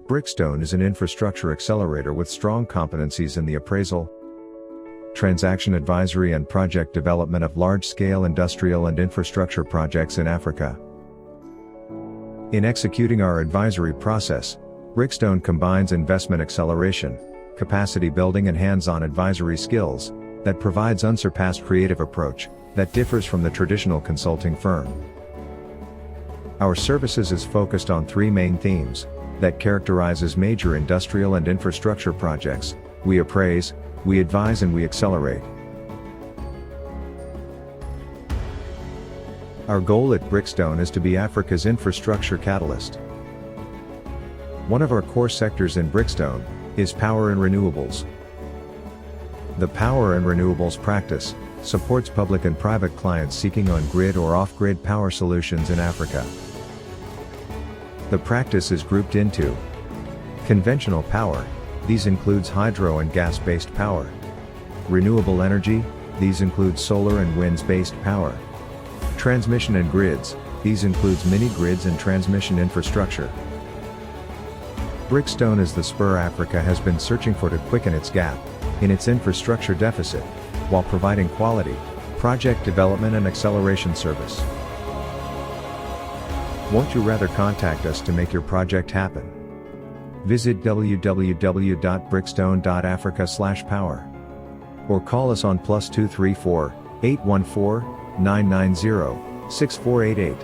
Brickstone is an infrastructure accelerator with strong competencies in the appraisal, transaction advisory and project development of large-scale industrial and infrastructure projects in Africa. In executing our advisory process, Brickstone combines investment acceleration, capacity building and hands-on advisory skills that provides unsurpassed creative approach that differs from the traditional consulting firm. Our services is focused on three main themes that characterizes major industrial and infrastructure projects: we appraise, we advise and we accelerate. Our goal at Brickstone is to be Africa's infrastructure catalyst. One of our core sectors in Brickstone is Power and Renewables. The Power and Renewables practice supports public and private clients seeking on-grid or off-grid power solutions in Africa. The practice is grouped into conventional power, these includes hydro and gas-based power; renewable energy, these include solar and winds-based power; transmission and grids, these includes mini-grids and transmission infrastructure. Brickstone is the spur Africa has been searching for to quicken its gap in its infrastructure deficit, while providing quality project development and acceleration service. Won't you rather contact us to make your project happen? Visit www.brickstone.africa/power or call us on +234 814 990 6488.